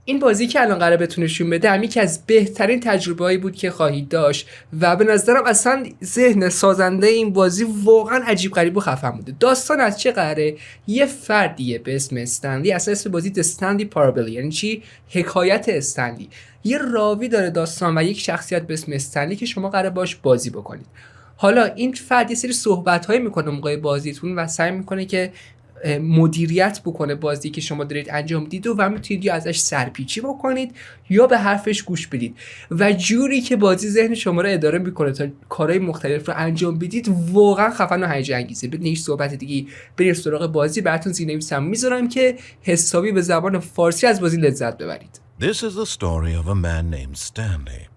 این بازی که الان قراره بهتون نشون بده یکی از بهترین تجربه‌ای بود که خواهید داشت و به نظرم اصلا ذهن سازنده این بازی واقعا عجیب غریب و خفن بوده. داستان از چه قراره؟ یه فردیه به اسم استنلی، اصلا اسم بازی Stanley Parable یعنی چی؟ حکایت استنلی. یه راوی داره داستان و یک شخصیت به اسم استنلی که شما قراره باش بازی بکنید. حالا این فرد یه سری صحبت‌هایی میکنه موقع بازیتون و سعی میکنه که مدیریت بکنه بازی که شما دارید انجام میدید و میتونید یا ازش سرپیچی بکنید یا به حرفش گوش بدید و جوری که بازی ذهن شما رو اداره میکنه تا کارهای مختلف رو انجام بدید واقعا خفن و هیجان انگیزه. بدون هیچ صحبت دیگه برید سراغ بازی. براتون زیرنویسم میذارم که حسابی به زبان فارسی از بازی لذت ببرید. This is the story of a man named Stanley.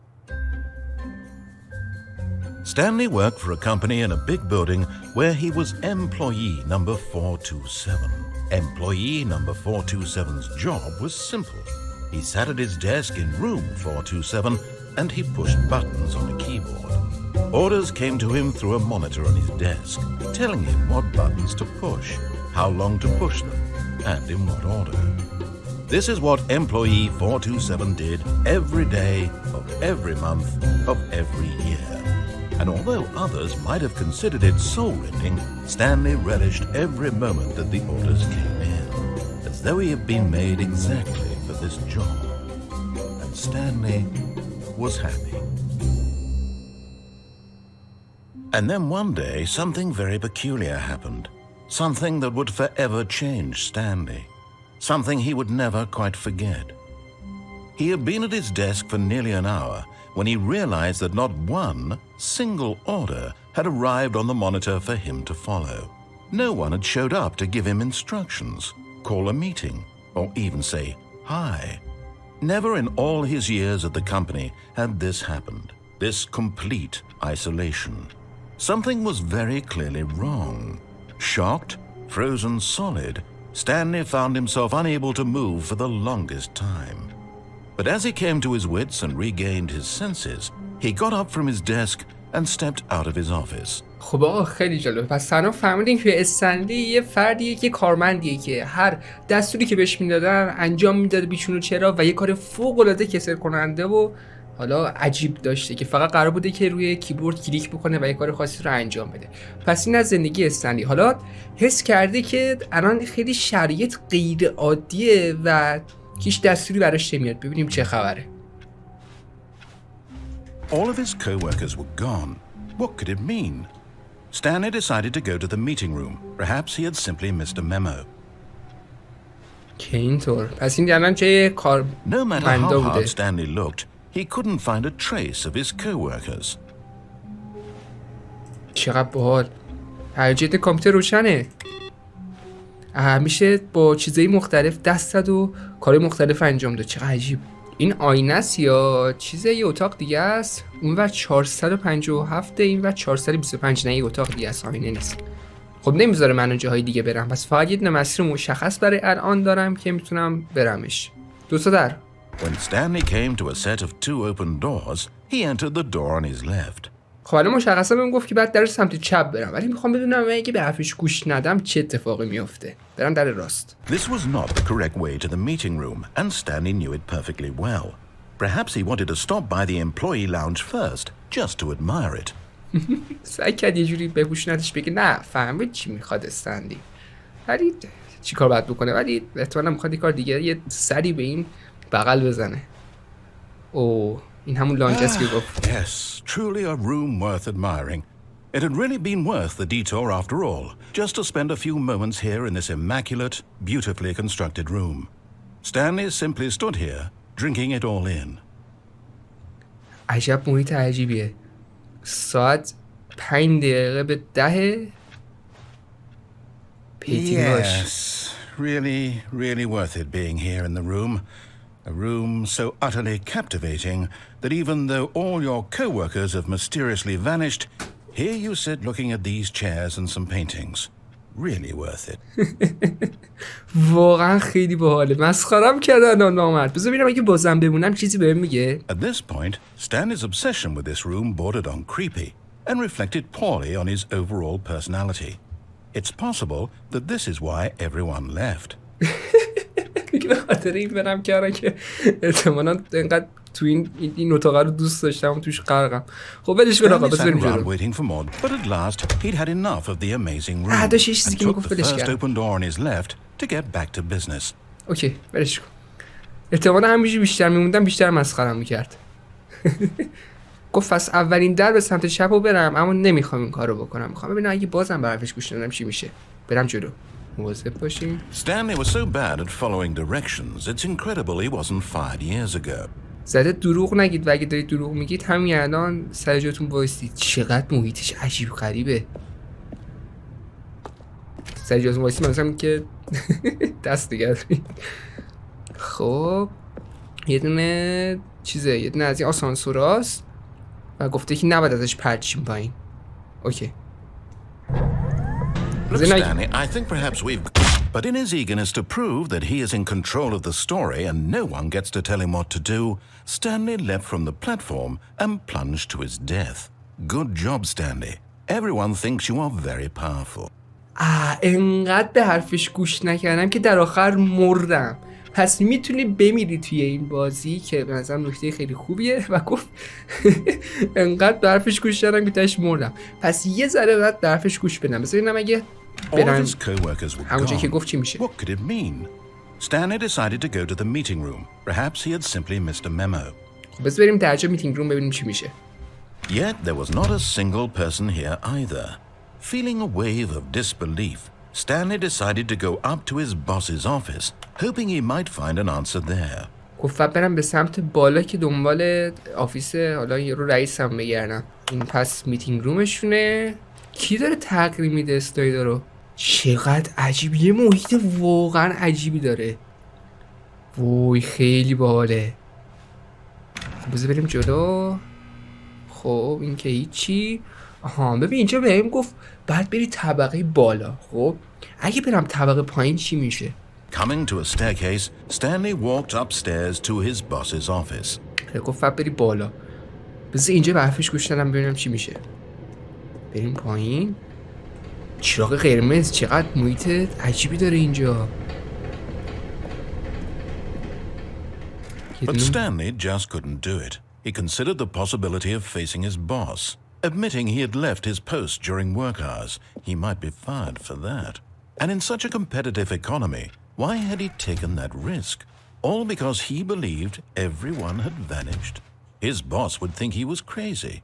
Stanley worked for a company in a big building where he was employee number 427. Employee number 427's job was simple. He sat at his desk in room 427 and he pushed buttons on a keyboard. Orders came to him through a monitor on his desk, telling him what buttons to push, how long to push them, and in what order. This is what employee 427 did every day of every month of every year. And although others might have considered it soul-rending, Stanley relished every moment that the orders came in, as though he had been made exactly for this job. And Stanley was happy. And then one day, something very peculiar happened. Something that would forever change Stanley. Something he would never quite forget. He had been at his desk for nearly an hour when he realized that not one single order had arrived on the monitor for him to follow. No one had showed up to give him instructions, call a meeting, or even say hi. Never in all his years at the company had this happened, this complete isolation. Something was very clearly wrong. Shocked, frozen solid, Stanley found himself unable to move for the longest time. But as he came to his wits and regained his senses, he got up from his desk and stepped out of his office. خب آقا خیلی جالب. پس سلام فهمیدیم که استنلی یه فردیه که کارمندیه که هر دستوری که بهش میدادن انجام میداده بیچون و چرا و یه کار فوق العاده کسل کننده و حالا عجیب داشته که فقط قرار بوده که روی کیبورد کلیک بکنه و یه کار خاصی رو انجام بده. پس این از زندگی استنلی. حالا حس کرده که الان خیلی شرایط غیر عادیه و هیچ دستوری براش نمیاد. ببینیم چه خبره. All of his co-workers were gone. What could it mean? Stanley decided to go to the meeting room. Perhaps he had simply missed a memo. که اینطور. پس این الان چه کار No matter how بوده. hard Stanley looked, he couldn't find a trace of his co-workers. چقدر باحال. حجیت کامپیوتر روشنه. میشه با چیزای مختلف دست زد و کارهای مختلف انجام داد. چقدر عجیب. این آینه است یا چیزه؟ یه اتاق دیگه است. اون ور 457 این ور 425 نه یه اتاق دیگه است، آینه نیست. خب نمیذاره من جاهای دیگه برم. پس فقط یه دونه مسیر مشخص برای الان دارم که میتونم برمش. دوستا در. When Stanley came to a set of two open doors, he entered the door on his left. خب الان مشخصا بهم گفت که بعد در سمت چپ برم، ولی میخوام بدونم اگه به حرفش گوش ندم چه اتفاقی میفته. برم در راست. This was not the correct way to the meeting room, and Stanley knew it perfectly well. Perhaps he wanted to stop by the employee lounge first, just to admire it. سعی کرد یه جوری به گوش ندش بگه نه فهمید چی میخواد استنلی، ولی چی کار باید بکنه، ولی احتمالاً میخواد یه کار دیگه، یه سری به این بغل بزنه. اوه این همون لانچ است که گفت. Yes, truly a room worth admiring. It had really been worth the detour after all, just to spend a few moments here in this immaculate, beautifully constructed room. Stanley simply stood here, drinking it all in. عجب محیط عجیبیه. ساعت 5 دقیقه به 10. Yes, really worth it being here in the room. A room so utterly captivating that even though all your co-workers have mysteriously vanished, here you sit looking at these chairs and some paintings. Really worth it. واقعا خیلی باحاله. مسخرم کردن نامرد. بذار ببینم اگه بازم بمونم چیزی بهم میگه. At this point, Stanley's obsession with this room bordered on creepy and reflected poorly on his overall personality. It's possible that this is why everyone left. به خاطر این برم کردن که احتمالاً اینقدر تو این اتاق رو دوست داشتم و توش غرقم. خب ولش کن آقا، بس بریم جلو. waiting for more, but at last he'd had enough of the amazing room. داشت یه چیزی که and میگفت took the ولش first کردم. open door on his left to get back to business. اوکی ولش کن. احتمالاً همینجوری بیشتر میموندم بیشتر مسخرم میکرد. گفت پس اولین در به سمت چپ رو برم، اما نمیخوام این کارو بکنم. میخوام ببینم اگه بازم به حرفش گوش ندم چی میشه. برم جلو. مواظب باشیم. Stanley was so bad at following directions, it's incredible he wasn't fired years ago. زده دروغ نگید و اگه دارید دروغ میگید همین الان سر جاتون وایسید. چقدر محیطش عجیب غریبه. سر جاتون وایسید مثلا که دست نگه دارید. خب یه دونه چیزه، یه دونه از این آسانسوراست و گفته که نباید ازش پرچیم پایین. اوکی. Look, Stanley, I think perhaps we've... But in his eagerness to prove that he is in control of the story and no one gets to tell him what to do, Stanley leapt from the platform and plunged to his death. Good job, Stanley. Everyone thinks you are very powerful. انقدر به حرفش گوش نکردم که در آخر مردم. پس میتونی بمیری توی این بازی که به نظرم نکته خیلی خوبیه. و گفت انقدر به حرفش گوش کردم که تاش مردم. پس یه ذره باید به حرفش گوش بدم. بذار ببینم اگه برم همونجا که گفت چی میشه. What could it mean? Stanley decided to go to the meeting room. Perhaps he had simply missed a memo. خب بذار بریم درجا میتینگ روم ببینیم چی میشه. Yet there was not a single person here either. Feeling a wave of disbelief, Stanley decided to go up to his boss's office, hoping he might find an answer there. گفت برم به سمت بالا که دنبال آفیس حالا یه رو رئیسم بگردم. این پس میتینگ رومشونه. کی داره تغییر میده استایل رو؟ چقدر عجیب، یه محیط واقعا عجیبی داره. وای خیلی باحاله. خب بذار بریم جلو. خب این که هیچی. آها ببین اینجا بهم گفت بعد بری طبقه بالا. خب اگه برم طبقه پایین چی میشه؟ Coming to a staircase, Stanley walked upstairs to his boss's office. گفت بری بالا. بذار اینجا به حرفش گوش ندم ببینم چی میشه. بریم پایین. چراغ قرمز، چقدر محیط عجیبی داره اینجا. But Stanley just couldn't do it. He considered the possibility of facing his boss. Admitting he had left his post during work hours, he might be fired for that. And in such a competitive economy, why had he taken that risk? All because he believed everyone had vanished. His boss would think he was crazy.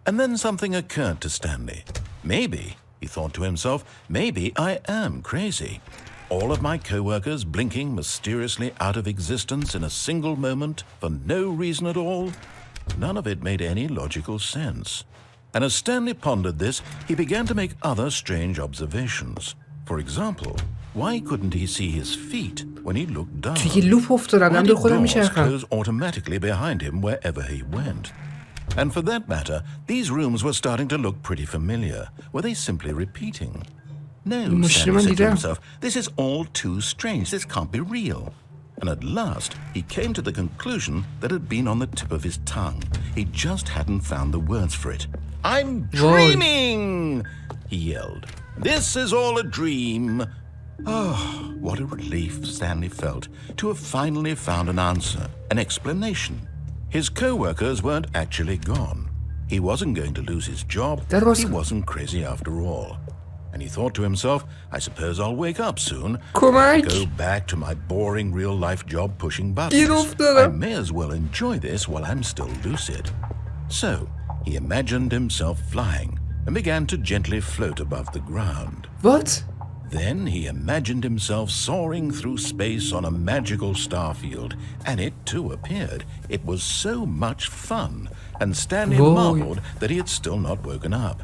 And then something occurred to Stanley. Maybe, he thought to himself, maybe I am crazy. All of my co-workers blinking mysteriously out of existence in a single moment for no reason at all. None of it made any logical sense. And as Stanley pondered this, he began to make other strange observations. For example, why couldn't he see his feet when he looked down? Why did doors close automatically behind him wherever he went? And for that matter, these rooms were starting to look pretty familiar. Were they simply repeating? No, Stanley said to himself, this is all too strange. This can't be real. And at last, he came to the conclusion that had been on the tip of his tongue. He just hadn't found the words for it. I'm dreaming! He yelled. This is all a dream. Oh, what a relief Stanley felt to have finally found an answer, an explanation. His co-workers weren't actually gone. He wasn't going to lose his job. He wasn't crazy after all. And he thought to himself, I suppose I'll wake up soon. Go back to my boring real-life job pushing buttons. I may as well enjoy this while I'm still lucid. So, he imagined himself flying and began to gently float above the ground. What? Then he imagined himself soaring through space on a magical starfield, and it too appeared. It was so much fun, and Stanley marveled that he had still not woken up.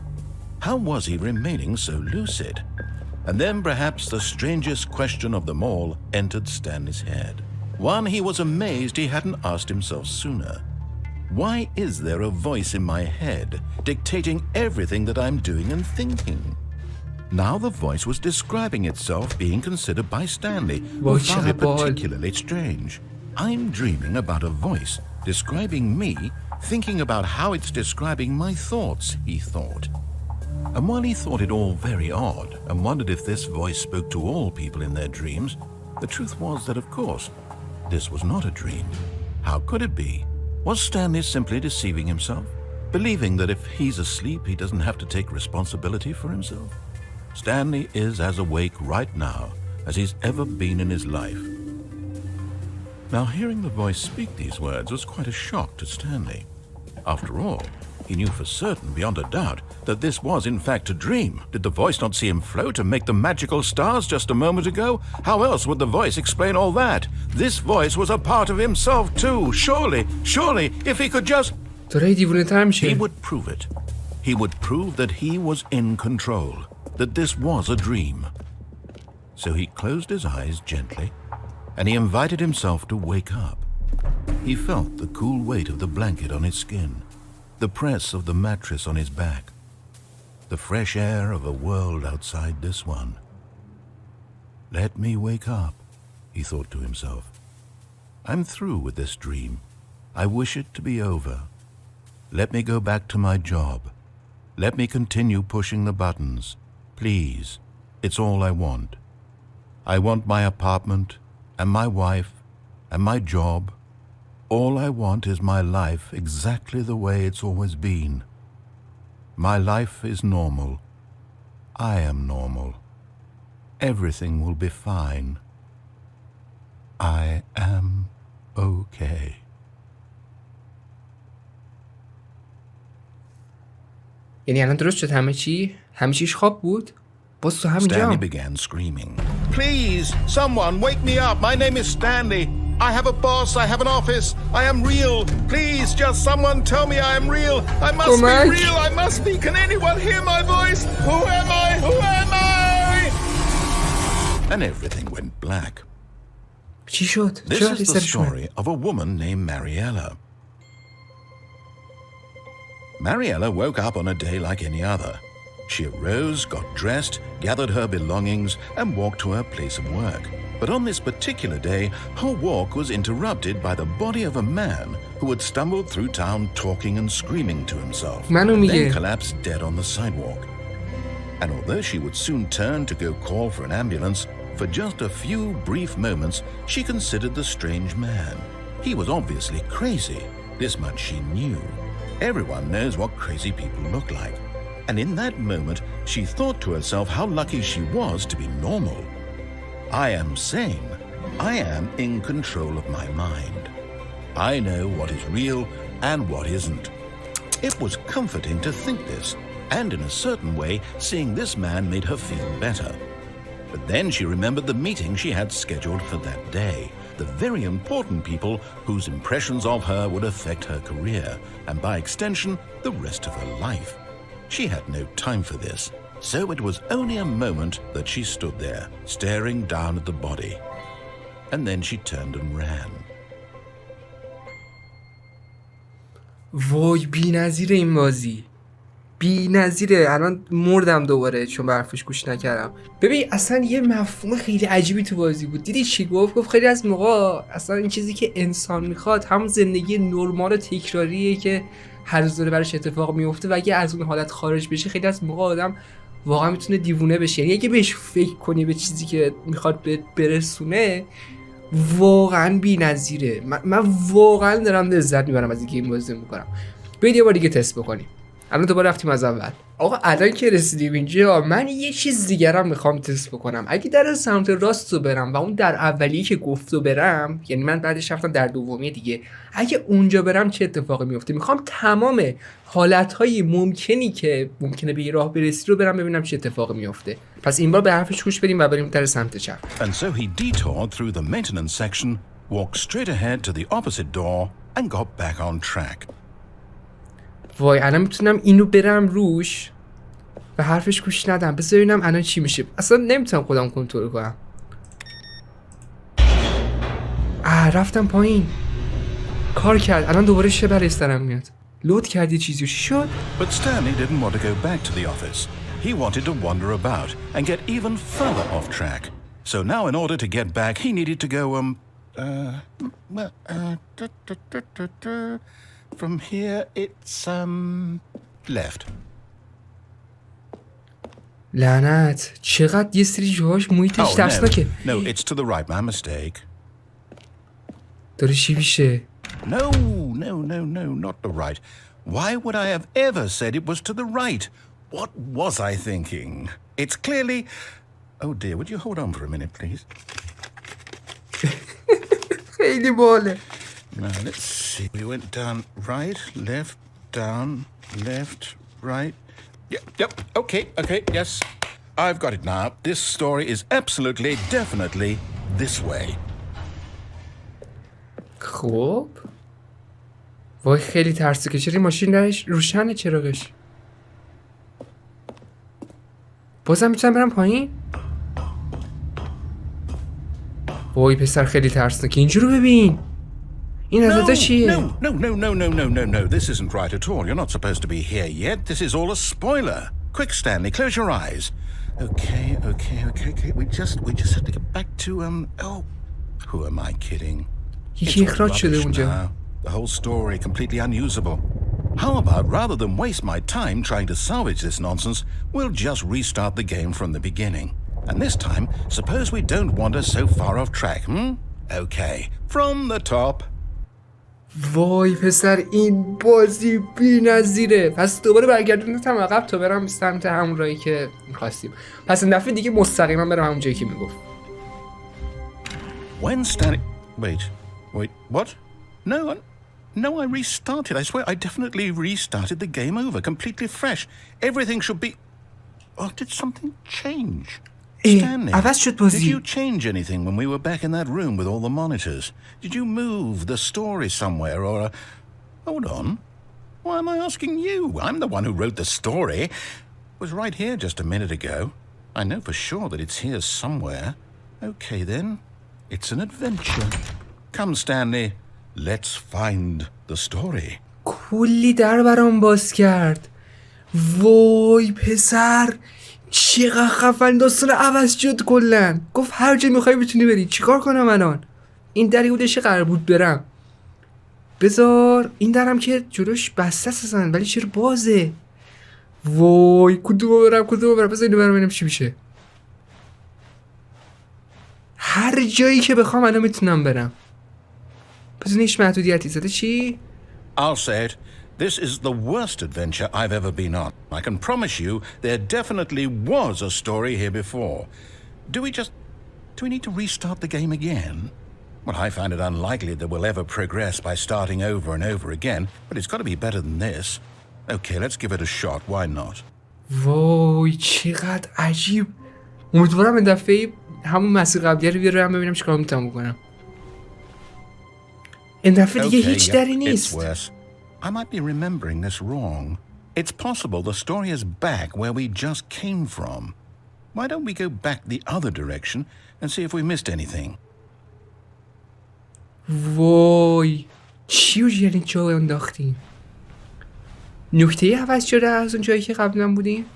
How was he remaining so lucid? And then perhaps the strangest question of them all entered Stanley's head. One he was amazed he hadn't asked himself sooner. Why is there a voice in my head dictating everything that I'm doing and thinking? Now the voice was describing itself being considered by Stanley, who found it particularly strange. I'm dreaming about a voice describing me, thinking about how it's describing my thoughts, he thought. And while he thought it all very odd and wondered if this voice spoke to all people in their dreams, The truth was that, of course, this was not a dream. How could it be? Was Stanley simply deceiving himself? Believing that if he's asleep, he doesn't have to take responsibility for himself? Stanley is as awake right now as he's ever been in his life. Now, hearing the voice speak these words was quite a shock to Stanley. After all, he knew for certain, beyond a doubt, that this was in fact a dream. Did the voice not see him float and make the magical stars just a moment ago? How else would the voice explain all that? This voice was a part of himself too. Surely, if he could just... He would prove it. He would prove that he was in control, that this was a dream. So he closed his eyes gently, and he invited himself to wake up. He felt the cool weight of the blanket on his skin, the press of the mattress on his back, the fresh air of a world outside this one. Let me wake up, he thought to himself. I'm through with this dream. I wish it to be over. Let me go back to my job. Let me continue pushing the buttons. Please, it's all I want. I want my apartment and my wife and my job. All I want is my life exactly the way it's always been. My life is normal. I am normal. Everything will be fine. I am okay. یعنی الان درست شد همه چیش خواب بود؟ باز تو همینجا. Stanley began screaming. Please, someone wake me up. My name is Stanley. I have a boss. I have an office. I am real. Please, just someone tell me I am real. I must be real. I must be. Can anyone hear my voice? Who am I? Who am I? And everything went black. چی شد؟ This is the story of a woman named Mariella. Mariella woke up on a day like any other. She arose, got dressed, gathered her belongings, and walked to her place of work. But on this particular day, her walk was interrupted by the body of a man who had stumbled through town talking and screaming to himself, then collapsed dead on the sidewalk. And although she would soon turn to go call for an ambulance, for just a few brief moments, she considered the strange man. He was obviously crazy. This much she knew. Everyone knows what crazy people look like. And in that moment, she thought to herself how lucky she was to be normal. I am sane. I am in control of my mind. I know what is real and what isn't. It was comforting to think this, and in a certain way, seeing this man made her feel better. But then she remembered the meeting she had scheduled for that day, the very important people whose impressions of her would affect her career, and by extension, the rest of her life. She had no time for this, so it was only a moment that she stood there, staring down at the body. And then she turned and ran. وای بی‌نظیره این بازی. بی‌نظیره. الان مردم دوباره چون به حرفش گوش نکردم. ببین اصلا یه مفهوم خیلی عجیبی تو بازی بود. دیدی چی گفت خیلی از موقع اصلا این چیزی که انسان میخواد همون زندگی نرمال و تکراریه که هر روز داره براش اتفاق میفته و اگه از اون حالت خارج بشه خیلی از موقع آدم واقعا میتونه دیوونه بشه. یعنی اگه بهش فکر کنی به چیزی که میخواد بهت برسونه واقعا بی‌نظیره. من واقعا دارم لذت میبرم از اینکه این بازی میکنم. برید یه بار دیگه تست بکنیم. الان دوباره رفتیم از اول. آقا الان که رسیدیم اینجا من یه چیز دیگرم میخوام تست بکنم. اگه در سمت راست رو برم و اون در اولیه که گفتو برم، یعنی من بعدش رفتم در دومی دیگه، اگه اونجا برم چه اتفاقی میفته؟ میخوام تمام حالتهای ممکنی که ممکنه به راه برسی رو برم ببینم چه اتفاقی میفته. پس این بار به حرفش گوش بدیم و بریم در سمت چپ. And so he detoured through the maintenance section, walked straight ahead to the opposite door and got back on track. وای الان میتونم اینو برم روش و حرفش گوش ندم. بذار ببینم الان چی میشه. اصلا نمیتونم خودم کنترل کنم. رفتم پایین. کار کرد. الان دوباره شبر سرم میاد. لود کردی چیزی چی شد؟ But Stanley didn't want to go back to the office. He wanted to wander about and get even further off track. So now in order to get back he needed to go from here it's left. لعنت چقدر یه سری جاهاش محیطش ترسناکه. No, it's to the right, my mistake. داره چی میشه؟ No, not the right. Why would I have ever said it was to the right? What was I thinking? It's clearly... Oh dear, would you hold on for a minute, please? خیلی باله. Now, let's see. We went down right, left, down, left, right. Yep, okay, yes. I've got it now. This story is absolutely, definitely this way. خب وای خیلی ترسه که چرا ماشین روشنه چراغش. بازم میتونم برم پایین؟ وای پسر خیلی ترسه که اینجا رو ببین. این عددا چیه؟ No. This isn't right at all. You're not supposed to be here yet. This is all a spoiler. Quick, Stanley, close your eyes. Okay. We just have to get back to oh, who am I kidding? یکی اخراج شده اونجا. The whole story completely unusable. How about rather than waste my time trying to salvage this nonsense, we'll just restart the game from the beginning. And this time, suppose we don't wander so far off track, Okay, from the top. وای پسر این بازی بی نظیره. پس دوباره برگردوندم عقب تا برم سمت همون راهی که می‌خواستیم. پس این دفعه دیگه مستقیما برم همون جایی که میگفت. When Stanley... Wait, what? No, I restarted. I swear I definitely restarted the game over, completely fresh. Everything should be... Oh, did something change? Stanley, did you change anything when we were back in that room with all the monitors? Did you move the story somewhere or... Hold on. Why am I asking you? I'm the one who wrote the story. It was right here just a minute ago. I know for sure that it's here somewhere. Okay then. It's an adventure. Come, Stanley. Let's find the story. کلی در برام باز کرد. وای پسر چقدر خفن. داستان عوض شد کلن. گفت هر جا میخوای بتونی بری. چیکار کنم الان؟ این دری بودش قرار بود برم. بذار این درم که جلوش بسته هستن ولی چرا بازه؟ وای کدوم برم بذار اینو برم ببینم چی میشه. هر جایی که بخوام الان میتونم برم. بذار هیچ محدودیتی زده چی؟ I'll say it. This is the worst adventure I've ever been on. I can promise you there definitely was a story here before. Do we need to restart the game again? Well, I find it unlikely that we'll ever progress by starting over and over again, but it's got to be better than this. Okay, let's give it a shot. Why not? وای چقدر عجیب. امیدوارم این دفعه همون مسیر قبلی رو بیارم ببینم چیکار میتونم بکنم. این دفعه دیگه هیچ دری نیست. I might be remembering this wrong. It's possible the story is back where we just came from. Why don't we go back the other direction and see if we missed anything? وای چی رو یعنی جا انداختیم؟ نکته عوض شده از اون جایی که قبلا بودیم؟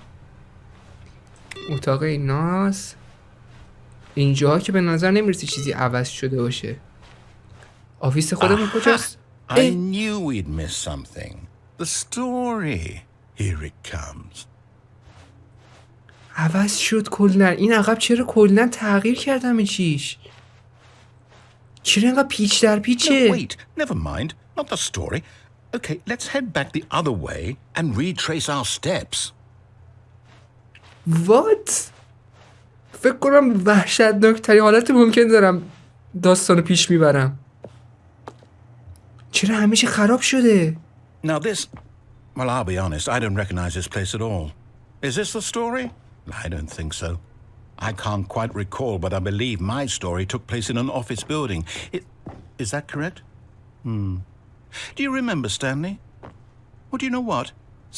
اتاق ایناست. اینجا که به نظر نمیرسه چیزی عوض شده باشه. آفیس خودمون کجاست؟ I knew we'd miss something. The story. Here it comes. عوض شد کلن. این عقب چرا کلن تغییر کرد همه چیش؟ چرا اینقدر پیچ در پیچه؟ No, wait. Never mind. Not the story. Okay, let's head back the other way and retrace our steps. What? فکر کنم وحشتناکترین حالت ممکن دارم داستانو پیش میبرم. چرا همیشه خراب شده؟ Now this... Well, I'll be honest. I don't recognize this place at all. Is this the story? I don't think so. I can't quite recall, but I believe my story took place in an office building. Is that correct? Do you remember, Stanley? Well, do you know what?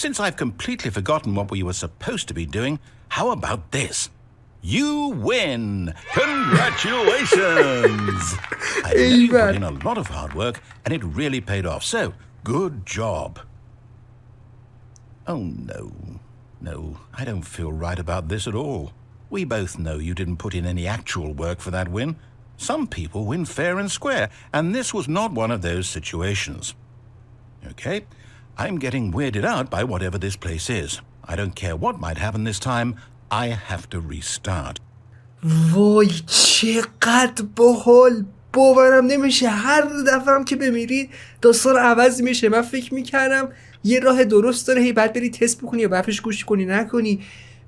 Since I've completely forgotten what we were supposed to be doing, how about this? You win! Congratulations! I know you put in a lot of hard work, and it really paid off. So, good job. Oh, no. No, I don't feel right about this at all. We both know you didn't put in any actual work for that win. Some people win fair and square, and this was not one of those situations. Okay, I'm getting weirded out by whatever this place is. I don't care what might happen this time. I have to restart. وای چقدر باحال، باورم نمیشه. هر دفعه هم که بمیرید داستان عوض میشه. من فکر میکردم یه راه درست داره، هی بعد بری تست بکنی یا بعدش گوش کنی نکنی،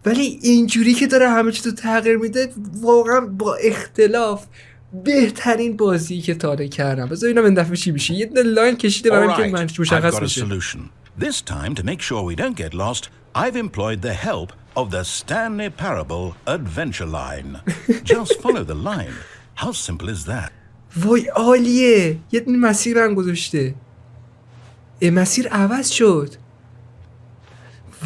ولی اینجوری که داره همه چی تو تغییر میده، واقعا با اختلاف بهترین بازی که تاره کردم. بذار ببینم این دفعه چی میشه. یه لاین کشیده برام که من I've مشخص got a میشه. solution. This time, to make sure we don't get lost, I've employed the help of the Stanley Parable adventure line. Just follow the line. How simple is that? وای عالیه، یه دونه مسیر هم گذاشته. مسیر عوض شد.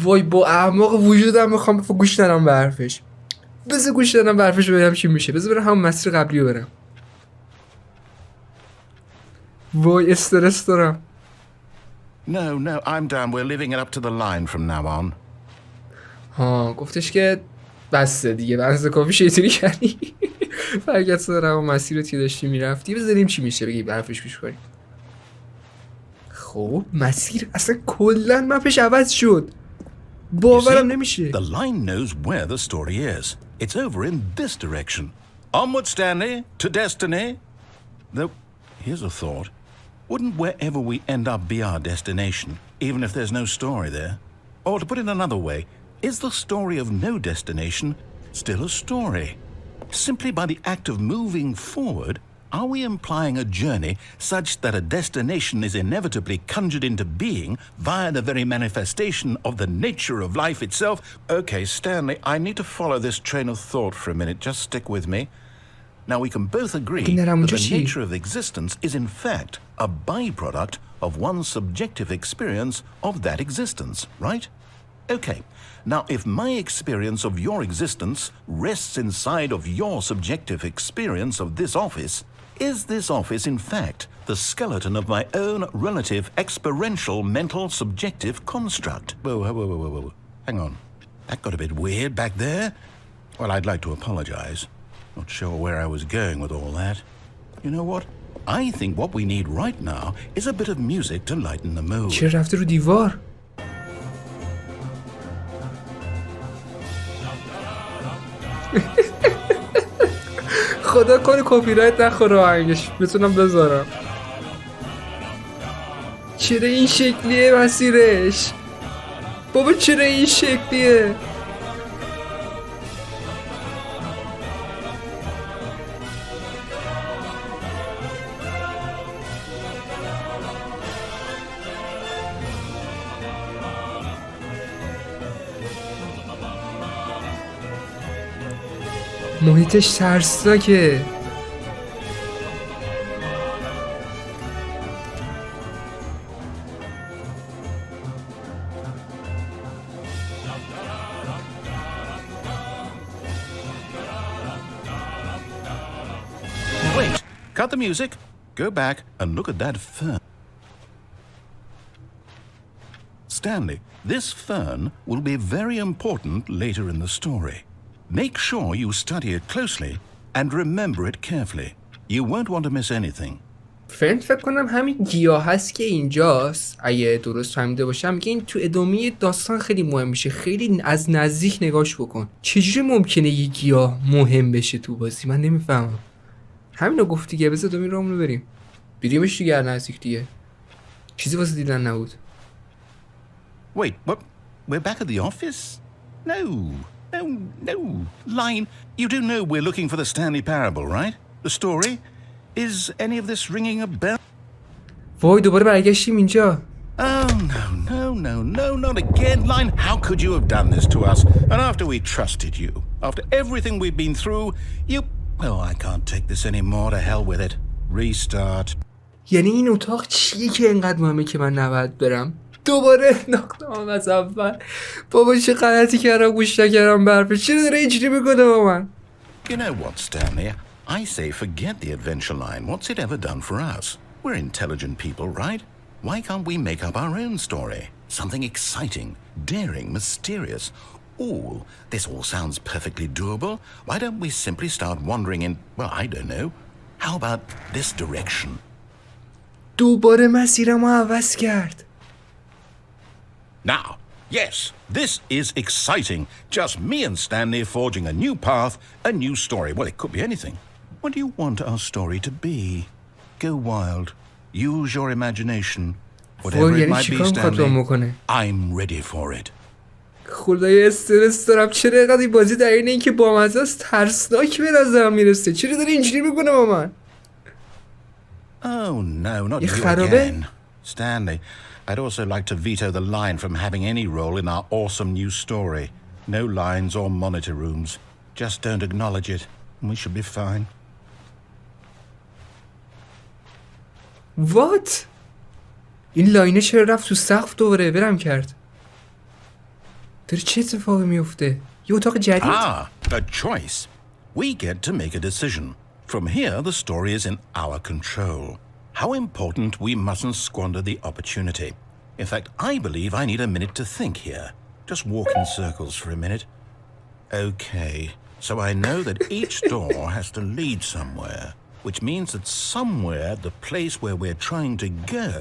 وای با اعماق وجودم میخوام گوش ندم به حرفش. بذار گوش ندم به حرفش ببینم چی میشه. بذار برم همون مسیر قبلی رو برم. وای استرس دارم. No, I'm done. We're leaving it up to the line from now on. ها گفتش که بسته دیگه، بحث کافی شیطانی کردی. برگرد سر همون مسیر رو که داشتی میرفتی. بذاریم چی میشه، بگی به حرفش گوش کنیم. خب مسیر اصلا کلا مپش عوض شد. باورم نمیشه. The line knows where the story is. It's over in this direction. Onward, Stanley, to destiny. Though, here's a thought. Wouldn't wherever we end up be our destination, even if there's no story there? Or to put it another way, is the story of no destination still a story? Simply by the act of moving forward, are we implying a journey such that a destination is inevitably conjured into being via the very manifestation of the nature of life itself? Okay, Stanley, I need to follow this train of thought for a minute. Just stick with me. Now, we can both agree that the nature of existence is in fact a byproduct of one's subjective experience of that existence, right? Okay, now if my experience of your existence rests inside of your subjective experience of this office, is this office in fact the skeleton of my own relative experiential mental subjective construct? Whoa. Hang on. That got a bit weird back there. Well, I'd like to apologize. Not sure where I was going with all that. You know what? I think what we need right now is a bit of music to lighten the mood. چرا رفته رو دیوار؟ خدا کنه کپی رایت نخوره آهنگش، بتونم بذارم. چرا این شکلیه مسیرش؟ بابا چرا این شکلیه؟ محیطش ترسناکه. Wait, cut the music, go back and look at that fern. Stanley, this fern will be very important later in the story. Make sure you study it closely and remember it carefully. You won't want to miss anything. فکر کنم همین گیاه هست که اینجاست. اگه درست فهمیده باشم میگه این تو ادامه داستان خیلی مهم میشه. خیلی از نزدیک نگاش بکن. چجوری ممکنه یه گیاه مهم بشه تو بازی؟ من نمیفهمم. همینو گفت دیگه. بذار ادامه راهمون رو بریم. بیریمش دیگه نزدیک دیگه. چیزی واسه دیدن نبود. Wait, what? We're back at the office? No. Line, you do know we're looking for the Stanley Parable, right? The story? Is any of this ringing a bell? وای دوباره برگشتیم اینجا. Oh, no, not again. Line, how could you have done this to us? And after we trusted you, after everything we've been through, you... Oh, I can't take this anymore. To hell with it. Restart. یعنی این اتاق چیه که اینقدر مهمه که من نباید برم؟ دوباره ناختم از اول. بابا چه غلطی کردم گوش نکردم برفش. چرا داره اینجوری میکنه با من؟ You know what, Stanley? I say forget the adventure line. What's it ever done for us? We're intelligent people, right? Why can't we make up our own story? Something exciting, daring, mysterious. Ooh, this all sounds perfectly doable. Why don't we simply start wandering in, well, I don't know. How about this direction? دوباره مسیرمو عوض کرد. Now, Yes, this is exciting. Just me and Stanley forging a new path, a new story. Well, it could be anything. What do you want our story to be? Go wild. Use your imagination. Whatever it might be, Stanley, I'm ready for it. خدای استرس دارم. چرا اینقدر این بازی در این که بامزه است ترسناک به نظرم میرسه. چرا داره اینجوری میکنه با من؟ Oh no, not you again. Stanley, I'd also like to veto the line from having any role in our awesome new story. No lines or monitor rooms. Just don't acknowledge it, and we should be fine. What? این لاینه چرا رفت تو سقف دوباره برم کرد؟ داره چه اتفاقی میفته؟ یه اتاق جدید؟ A choice. We get to make a decision. From here, the story is in our control. How important we mustn't squander the opportunity. In fact, I believe I need a minute to think here. Just walk in circles for a minute. Okay, so I know that each door has to lead somewhere, which means that somewhere, the place where we're trying to go,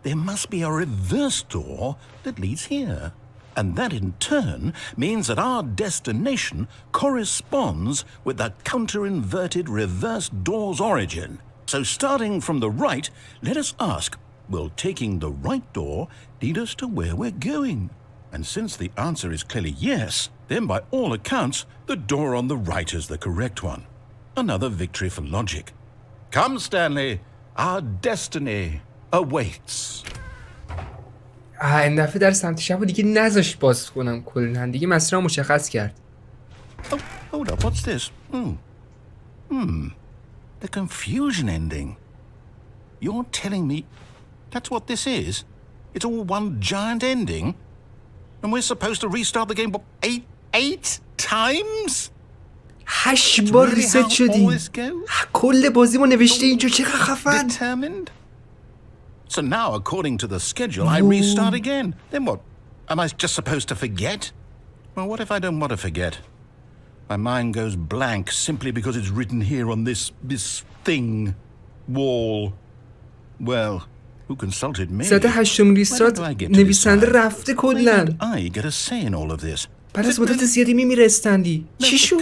there must be a reverse door that leads here. And that in turn means that our destination corresponds with the counter-inverted reverse door's origin. So starting from the right, let us ask, will taking the right door lead us to where we're going? And since the answer is clearly yes, then by all accounts, the door on the right is the correct one. Another victory for logic. Come, Stanley, our destiny awaits. این دفعه در سمت شب دیگه نذاشت باز کنم کلا دیگه مسیرم مشخص کرد. Oh, hold up, what's this? The confusion ending. You're telling me that's what this is? It's all one giant ending? And we're supposed to restart the game, what, eight times? 8 بار ریست شدیم. کل بازیمو نوشته اینجا چقدر خفن. Determined? So now, according to the schedule, I restart again. Then what? Am I just supposed to forget? Well, what if I don't want to forget? My mind goes blank simply because it's written here on this thing, wall. Well, who consulted me? زده 8 ریستارت نویسنده رفته کلا. I get a say in all of this. بعد از مدت زیادی میمیره استنلی. چی شد؟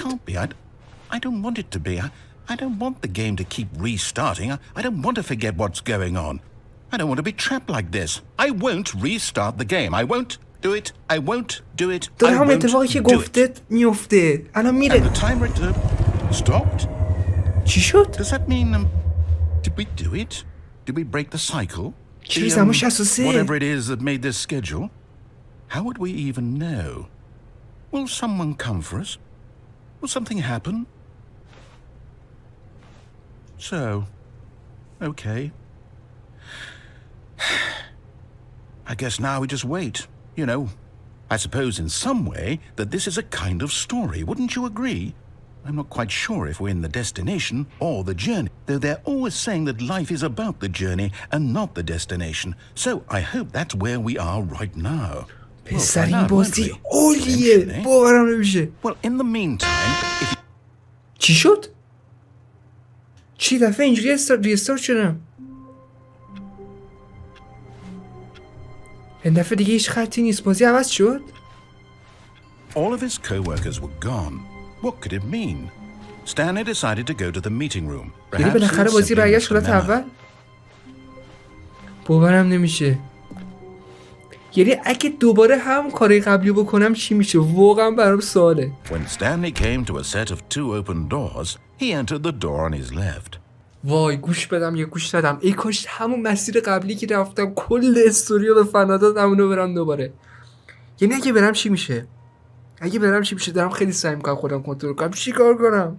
I don't want it to be. I don't want the game to keep restarting. I don't want to forget what's going on. I don't want to be trapped like this. I won't restart the game. I won't do it. I won't do it. داره هم اتفاقی که گفته میفته. الان میره. And the timer stopped. چی شد؟ Does that mean did we do it? Did we break the cycle? چرا زمان 63 whatever it is that made this schedule? How would we even know? Will someone come for us? Will something happen? So, okay. I guess now we just wait, you know. I suppose in some way that this is a kind of story, wouldn't you agree? I'm not quite sure if we're in the destination or the journey, though they're always saying that life is about the journey and not the destination. So I hope that's where we are right now. پسرین بازی عالیه باورم نمیشه. Well, in the meantime, if you... چی شد؟ چی دفعه اینجوری ریستارت شدم؟ این دفعه دیگه هیچ خطی نیست. بازی عوض شد. All of his co-workers were gone. What could it mean? Stanley decided to go to the meeting room. یعنی بالاخره بازی برگشت حالت اول؟ باورم نمیشه. یعنی اگه دوباره هم کاری قبلی بکنم چی میشه؟ واقعا برام سواله. When Stanley came to a set of 2 open doors, he entered the door on his left. وای گوش بدم یا گوش دادم. ای کاش همون مسیر قبلی که رفتم کل استوریو به فنا دادم اونو برم دوباره. یعنی اگه برم چی میشه؟ دارم خیلی سعی میکنم خودم کنترل کنم. چیکار کنم؟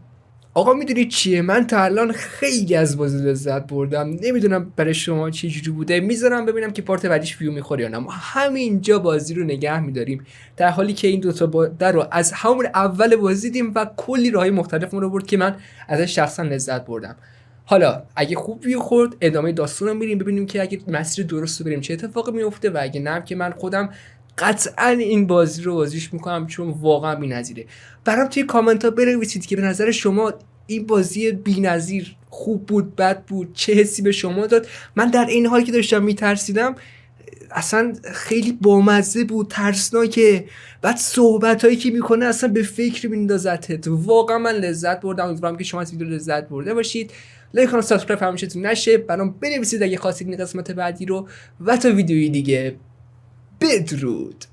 آقا میدونید چیه؟ من تا الان خیلی از بازی لذت بردم. نمیدونم برای شما چه جوری بوده. میذارم ببینم که پارت بعدیش ویو میخوره یا نه. ما همینجا بازی رو نگه میداریم در حالی که این دوتا در رو از همون اول بازی دیدیم و کلی راههای مختلف ما رو برد که من ازش شخصا لذت بردم. حالا اگه خوب ویو خورد ادامه داستان رو میریم ببینیم که اگه مسیر درست رو بریم چه اتفاقی میفته و اگه نه که من خودم قطعا این بازی رو بازیش میکنم چون واقعا بی‌نظیره. برام توی کامنت ها بنویسید که به نظر شما این بازی بی‌نظیر خوب بود، بد بود، چه حسی به شما داد. من در این حالی که داشتم میترسیدم اصلا خیلی بامزه بود، ترسناکه. بعد صحبتایی که میکنه اصلا به فکر میندازتت. واقعا من لذت بردم. امیدوارم که شما از ویدیو لذت برده باشید. لایک کن، سابسکرایب همیشتون نشه. برام بنویسید اگه خواستید این قسمت بعدی رو. و تا ویدیوی دیگه، بدرود.